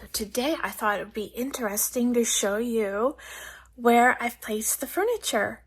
So today I thought it would be interesting to show you where I've placed the furniture.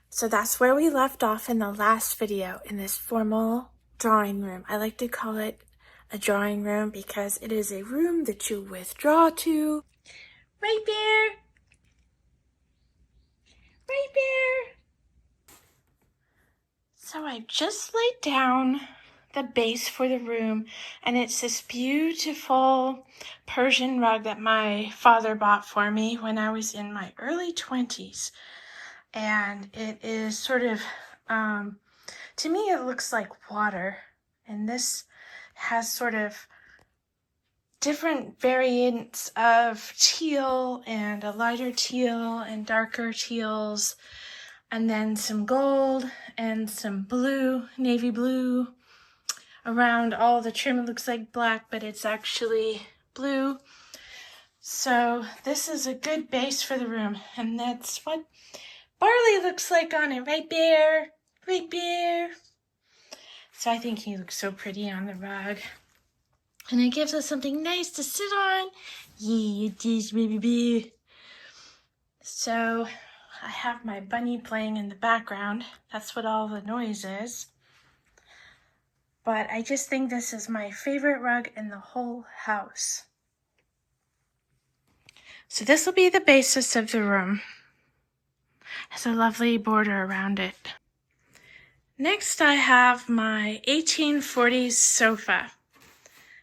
So that's where we left off in the last video, in this formal drawing room. I like to call it a drawing room because it is a room that you withdraw to. Right there. Right there. So I just laid down the base for the room, and it's this beautiful Persian rug that my father bought for me when I was in my early 20s. And it is sort of, to me it looks like water, and this has sort of different variants of teal and a lighter teal and darker teals, and then some gold and some blue, navy blue. Around all the trim, it looks like black, but it's actually blue. So this is a good base for the room, and that's what Barley looks like on it. Right there, right there. So I think he looks so pretty on the rug, and it gives us something nice to sit on. Yeah, it is, baby. So I have my bunny playing in the background. That's what all the noise is. But I just think this is my favorite rug in the whole house. So this will be the basis of the room. It has a lovely border around it. Next I have my 1840s sofa.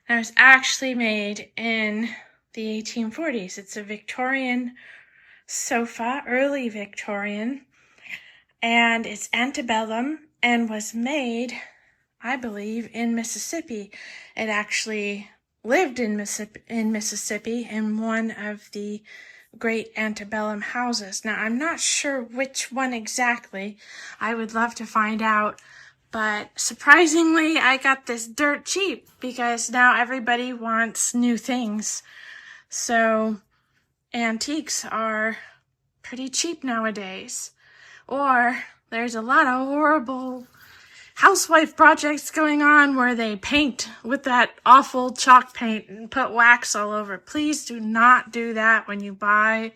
And it was actually made in the 1840s. It's a Victorian sofa, early Victorian. And it's antebellum and was made, I believe, in Mississippi. It actually lived in Mississippi in one of the great antebellum houses. Now, I'm not sure which one exactly. I would love to find out. But surprisingly, I got this dirt cheap because now everybody wants new things. So antiques are pretty cheap nowadays. Or there's a lot of horrible housewife projects going on where they paint with that awful chalk paint and put wax all over. Please do not do that when you buy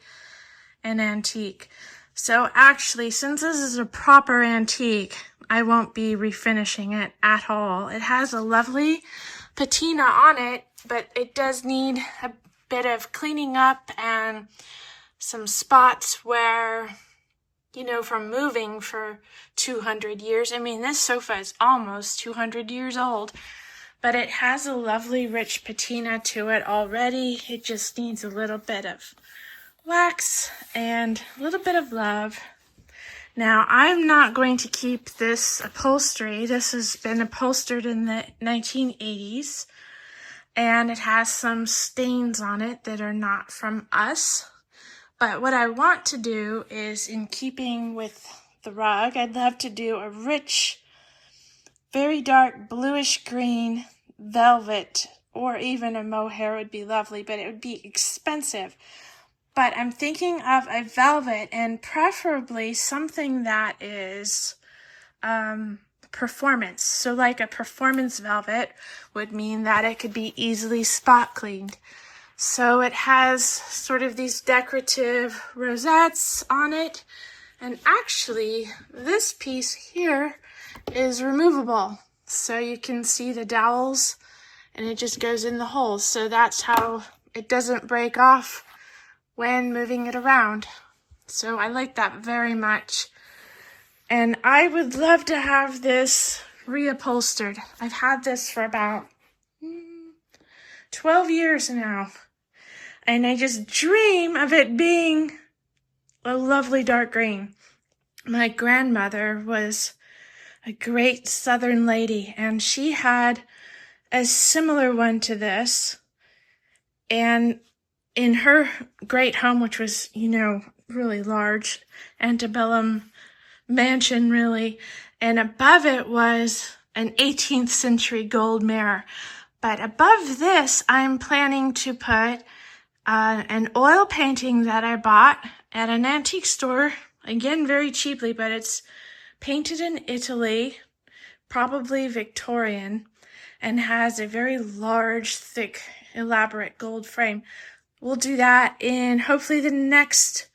an antique. So actually, since this is a proper antique, I won't be refinishing it at all. It has a lovely patina on it, but it does need a bit of cleaning up and some spots where, you know, from moving for 200 years. I mean, this sofa is almost 200 years old, but it has a lovely rich patina to it already. It just needs a little bit of wax and a little bit of love. Now, I'm not going to keep this upholstery. This has been upholstered in the 1980s, and it has some stains on it that are not from us. But what I want to do is, in keeping with the rug, I'd love to do a rich, very dark bluish green velvet, or even a mohair would be lovely, but it would be expensive. But I'm thinking of a velvet, and preferably something that is performance. So like a performance velvet would mean that it could be easily spot cleaned. So it has sort of these decorative rosettes on it. And actually, this piece here is removable. So you can see the dowels, and it just goes in the holes. So that's how it doesn't break off when moving it around. So I like that very much. And I would love to have this reupholstered. I've had this for about 12 years now. And I just dream of it being a lovely dark green. My grandmother was a great Southern lady, and she had a similar one to this. And in her great home, which was, you know, really large, antebellum mansion, really, and above it was an 18th century gold mirror. But above this, I'm planning to put an oil painting that I bought at an antique store, again, very cheaply, but it's painted in Italy, probably Victorian, and has a very large, thick elaborate gold frame. We'll do that in hopefully the next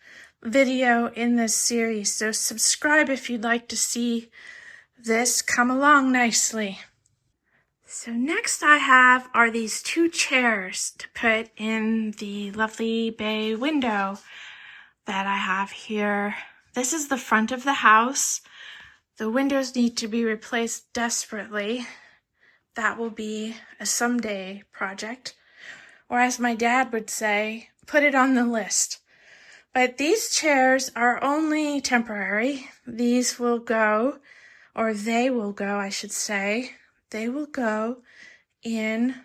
video in this series. So subscribe if you'd like to see this come along nicely. So next I have are these 2 chairs to put in the lovely bay window that I have here. This is the front of the house. The windows need to be replaced desperately. That will be a someday project. Or as my dad would say, put it on the list. But these chairs are only temporary. These will go, or they will go, I should say. They will go in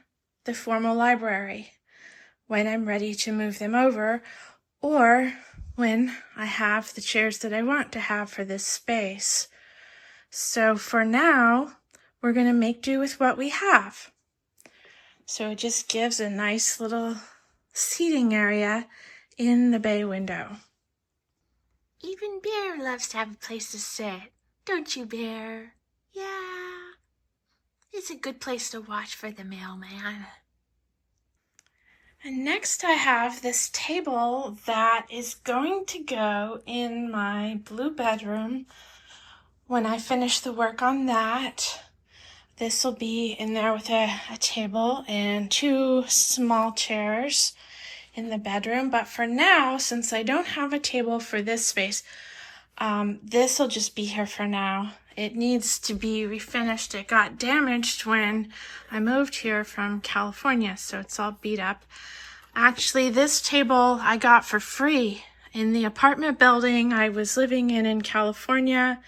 the formal library when I'm ready to move them over, or when I have the chairs that I want to have for this space. So for now, we're going to make do with what we have. So it just gives a nice little seating area in the bay window. Even Bear loves to have a place to sit, don't you, Bear? Yeah. It's a good place to watch for the mailman. And next I have this table that is going to go in my blue bedroom when I finish the work on that. This will be in there with a table and 2 small chairs in the bedroom. But for now, since I don't have a table for this space, this will just be here for now. It needs to be refinished. It got damaged when I moved here from California, so it's all beat up. Actually, this table I got for free in the apartment building I was living in California.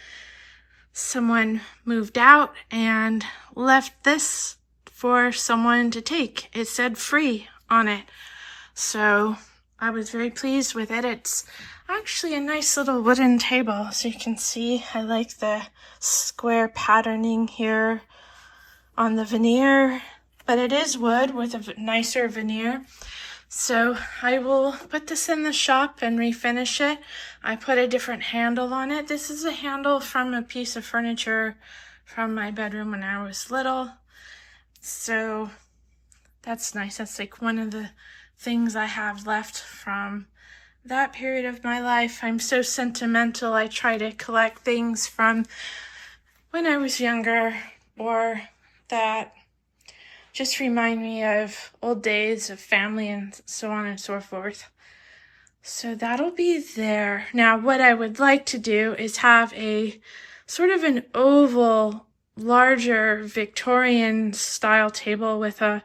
Someone moved out and left this for someone to take. It said free on it. So I was very pleased with it. It's actually a nice little wooden table. As you can see, I like the square patterning here on the veneer, but it is wood with a nicer veneer. So I will put this in the shop and refinish it. I put a different handle on it. This is a handle from a piece of furniture from my bedroom when I was little. So that's nice. That's like one of the things I have left from that period of my life. I'm so sentimental. I try to collect things from when I was younger or that just remind me of old days of family and so on and so forth. So that'll be there. Now, what I would like to do is have a sort of an oval, larger Victorian style table with a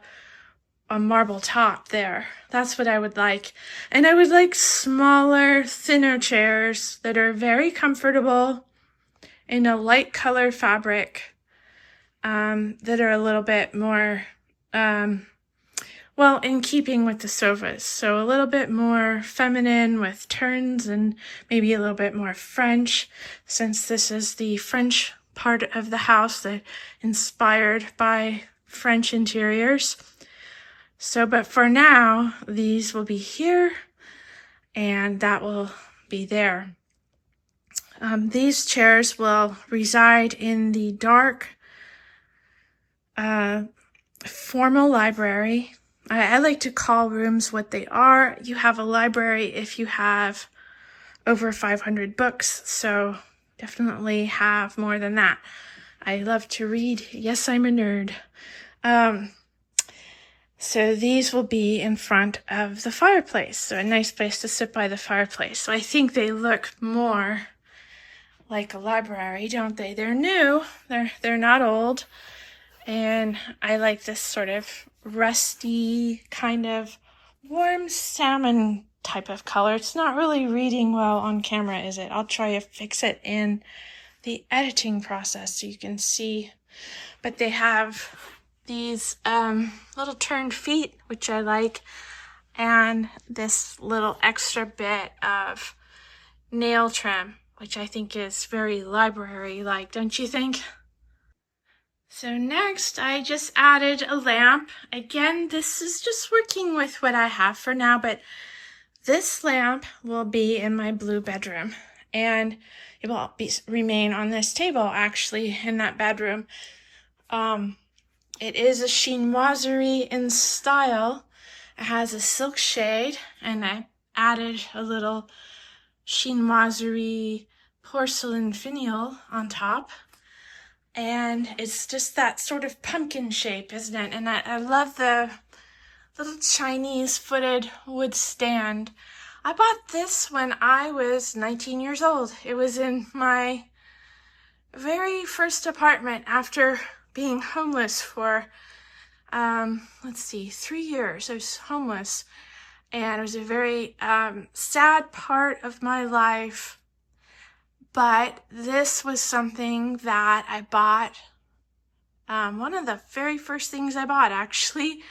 marble top there. That's what I would like. And I would like smaller, thinner chairs that are very comfortable in a light color fabric, that are a little bit more, well, in keeping with the sofas. So a little bit more feminine with turns and maybe a little bit more French, since this is the French part of the house that inspired by French interiors. So, but for now, these will be here and that will be there. These chairs will reside in the dark, formal library. I like to call rooms what they are. You have a library if you have over 500 books, so definitely have more than that. I love to read. Yes, I'm a nerd. So these will be in front of the fireplace, so a nice place to sit by the fireplace. So I think they look more like a library, don't they? They're new, they're not old, and I like this sort of rusty, kind of warm salmon type of color. It's not really reading well on camera, is it? I'll try to fix it in the editing process so you can see. But they have these little turned feet, which I like, and this little extra bit of nail trim, which I think is very library-like, don't you think? So next, I just added a lamp. Again, this is just working with what I have for now, but this lamp will be in my blue bedroom, and it will remain on this table, actually, in that bedroom. It is a chinoiserie in style, It has a silk shade, and I added a little chinoiserie porcelain finial on top. And it's just that sort of pumpkin shape, isn't it? And I love the little Chinese footed wood stand. I bought this when I was 19 years old. It was in my very first apartment after being homeless for, 3 years. I was homeless, and it was a very sad part of my life. But this was something that I bought. One of the very first things I bought, actually,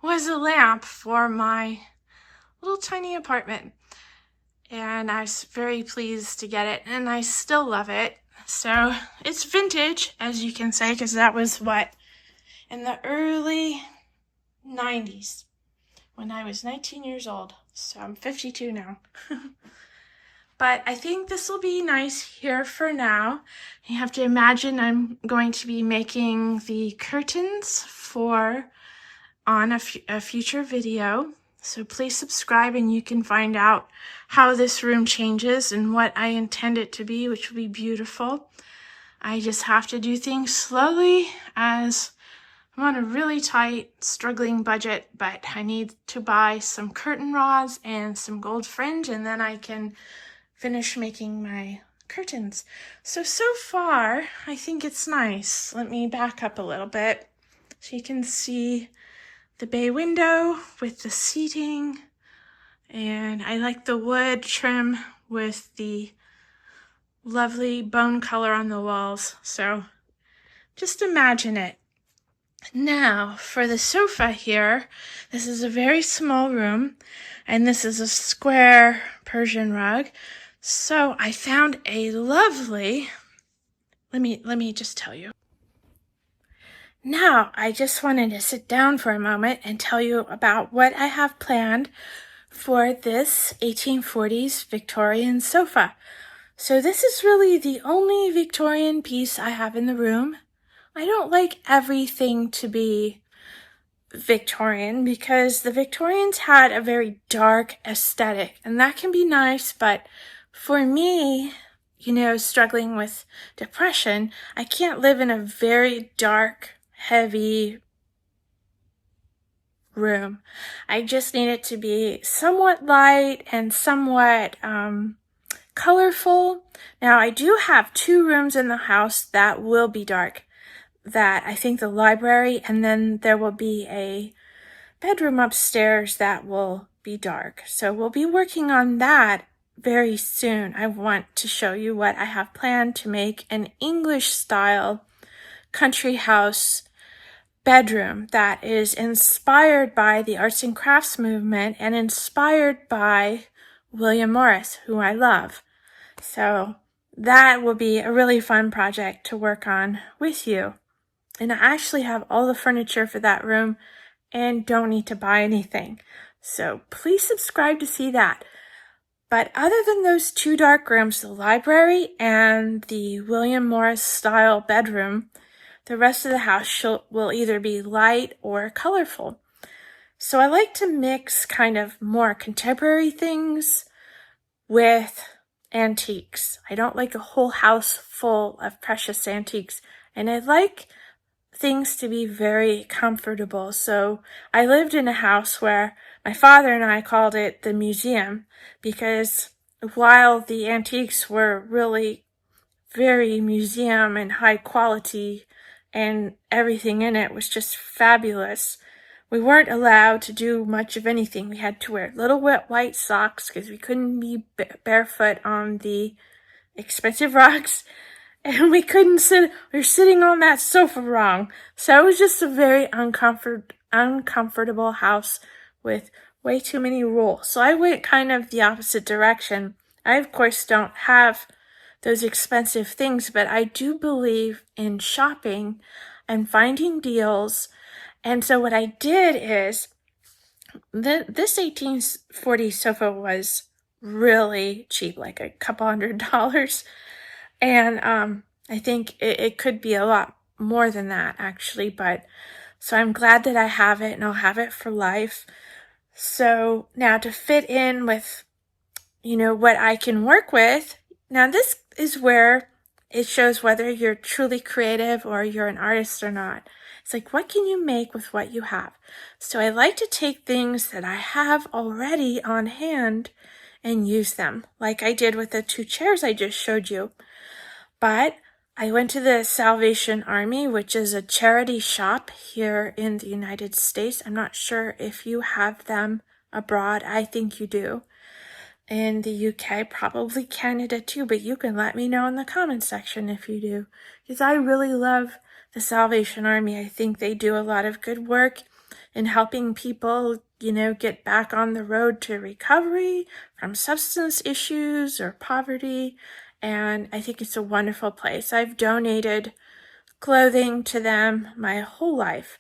was a lamp for my little tiny apartment. And I was very pleased to get it, and I still love it. So it's vintage, as you can say, because that was in the early 90s when I was 19 years old. So I'm 52 now. But I think this will be nice here for now. You have to imagine I'm going to be making the curtains on a future video. So please subscribe, and you can find out how this room changes and what I intend it to be, which will be beautiful. I just have to do things slowly as I'm on a really tight, struggling budget, but I need to buy some curtain rods and some gold fringe, and then I can finish making my curtains. So far, I think it's nice. Let me back up a little bit so you can see the bay window with the seating, and I like the wood trim with the lovely bone color on the walls. So just imagine it. Now for the sofa here, this is a very small room, and this is a square Persian rug. So I found a lovely, let me just tell you. Now, I just wanted to sit down for a moment and tell you about what I have planned for this 1840s Victorian sofa. So this is really the only Victorian piece I have in the room. I don't like everything to be Victorian because the Victorians had a very dark aesthetic, and that can be nice, but for me, struggling with depression, I can't live in a very dark, heavy room. I just need it to be somewhat light and somewhat colorful. Now, I do have 2 rooms in the house that will be dark. That I think the library, and then there will be a bedroom upstairs that will be dark. So we'll be working on that very soon. I want to show you what I have planned to make an English style country house bedroom that is inspired by the arts and crafts movement and inspired by William Morris, who I love. So that will be a really fun project to work on with you. And I actually have all the furniture for that room and don't need to buy anything. So please subscribe to see that. But other than those 2 dark rooms, the library and the William Morris style bedroom, the rest of the house will either be light or colorful. So I like to mix kind of more contemporary things with antiques. I don't like a whole house full of precious antiques. And I like things to be very comfortable. So I lived in a house where my father and I called it the museum because while the antiques were really very museum and high quality and everything in it was just fabulous, we weren't allowed to do much of anything. We had to wear little wet white socks because we couldn't be barefoot on the expensive rocks. And we couldn't we were sitting on that sofa wrong. So it was just a very uncomfortable house with way too many rules. So I went kind of the opposite direction. I, of course, don't have those expensive things, but I do believe in shopping and finding deals. And so what I did is, this 1840 sofa was really cheap, like a couple $100. And I think it could be a lot more than that, actually. But so I'm glad that I have it, and I'll have it for life. So now to fit in with, what I can work with, now this is where it shows whether you're truly creative or you're an artist or not. It's like, what can you make with what you have? So I like to take things that I have already on hand and use them, like I did with the 2 chairs I just showed you. But I went to the Salvation Army, which is a charity shop here in the United States. I'm not sure if you have them abroad. I think you do. In the UK, probably Canada too, but you can let me know in the comments section if you do, because I really love the Salvation Army. I think they do a lot of good work in helping people, get back on the road to recovery from substance issues or poverty, and I think it's a wonderful place. I've donated clothing to them my whole life,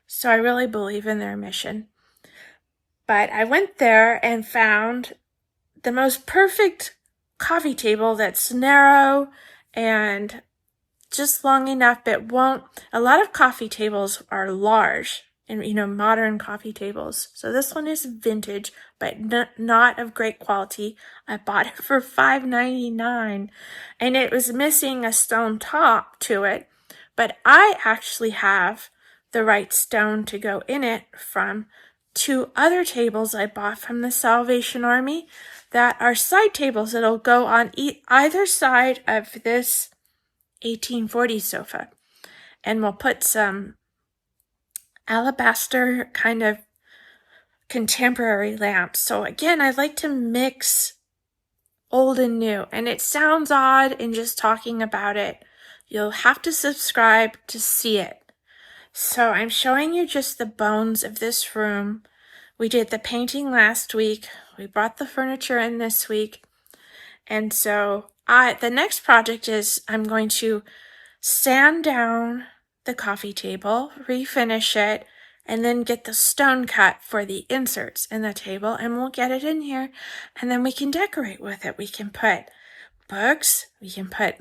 so I really believe in their mission. But I went there and found the most perfect coffee table that's narrow and just long enough, but a lot of coffee tables are large and, modern coffee tables. So this one is vintage, but not of great quality. I bought it for $5.99 and it was missing a stone top to it, but I actually have the right stone to go in it from 2 other tables I bought from the Salvation Army that are side tables that'll go on either side of this 1840s sofa. And we'll put some alabaster kind of contemporary lamps. So again, I like to mix old and new, and it sounds odd in just talking about it. You'll have to subscribe to see it. So I'm showing you just the bones of this room. We did the painting last week. We brought the furniture in this week. And so the next project is I'm going to sand down the coffee table, refinish it, and then get the stone cut for the inserts in the table, and we'll get it in here, and then we can decorate with it. We can put books, we can put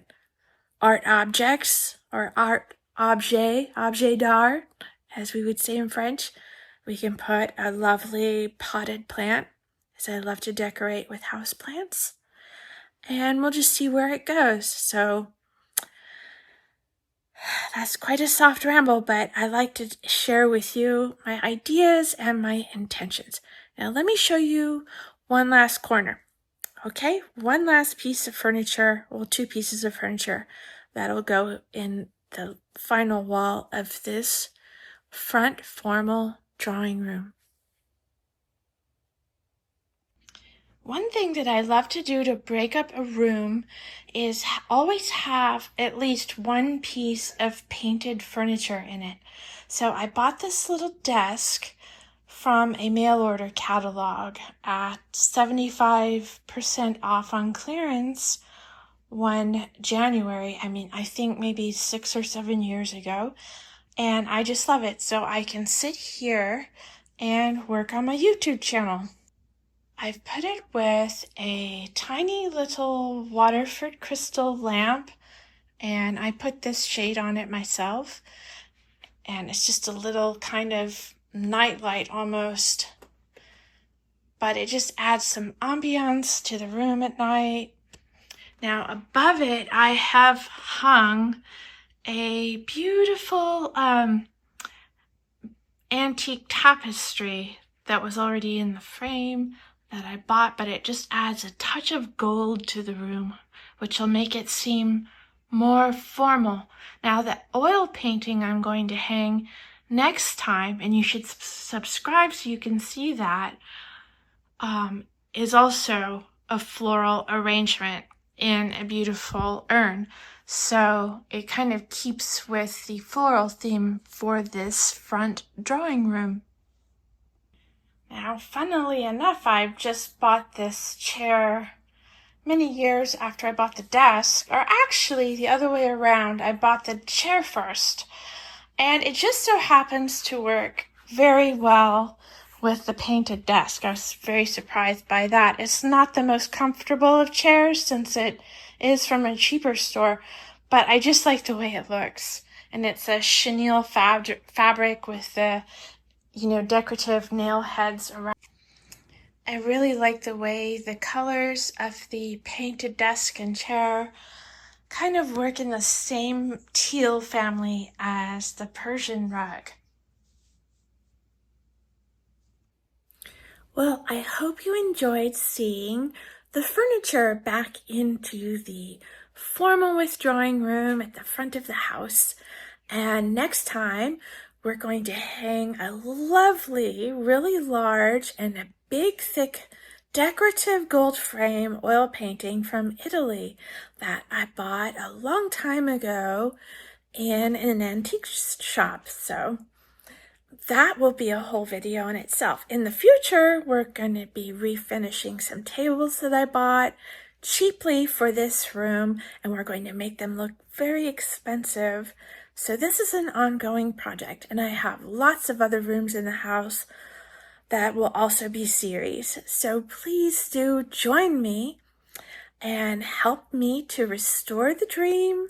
art objects, or art objet d'art, as we would say in French. We can put a lovely potted plant, as I love to decorate with house plants, and we'll just see where it goes. So that's quite a soft ramble, but I like to share with you my ideas and my intentions. Now let me show you one last corner. Okay, one last piece of furniture, 2 pieces of furniture that'll go in the final wall of this front formal drawing room. One thing that I love to do to break up a room is always have at least 1 piece of painted furniture in it. So I bought this little desk from a mail order catalog at 75% off on clearance one January. I think maybe 6 or 7 years ago. And I just love it. So I can sit here and work on my YouTube channel. I've put it with a tiny little Waterford crystal lamp, and I put this shade on it myself, and it's just a little kind of nightlight almost, but it just adds some ambiance to the room at night. Now above it, I have hung a beautiful antique tapestry that was already in the frame that I bought, but it just adds a touch of gold to the room, which will make it seem more formal. Now the oil painting I'm going to hang next time, and you should subscribe so you can see that, is also a floral arrangement in a beautiful urn. So it kind of keeps with the floral theme for this front drawing room. Now, funnily enough, I've just bought this chair many years after I bought the desk, or actually the other way around. I bought the chair first, and it just so happens to work very well with the painted desk. I was very surprised by that. It's not the most comfortable of chairs since it is from a cheaper store, but I just like the way it looks. And it's a chenille fabric with the decorative nail heads around. I really like the way the colors of the painted desk and chair kind of work in the same teal family as the Persian rug. Well, I hope you enjoyed seeing the furniture back into the formal withdrawing room at the front of the house. And next time, we're going to hang a lovely, really large and a big, thick, decorative gold frame oil painting from Italy that I bought a long time ago in an antique shop. So that will be a whole video in itself. In the future, we're going to be refinishing some tables that I bought cheaply for this room, and we're going to make them look very expensive. So this is an ongoing project, and I have lots of other rooms in the house that will also be series. So please do join me and help me to restore the dream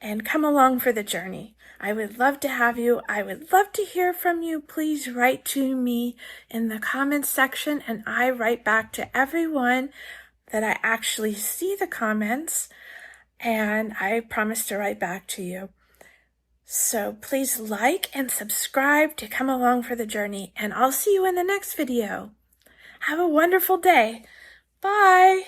and come along for the journey. I would love to have you. I would love to hear from you. Please write to me in the comments section, and I write back to everyone that I actually see the comments, and I promise to write back to you. So please like and subscribe to come along for the journey, and I'll see you in the next video. Have a wonderful day. Bye.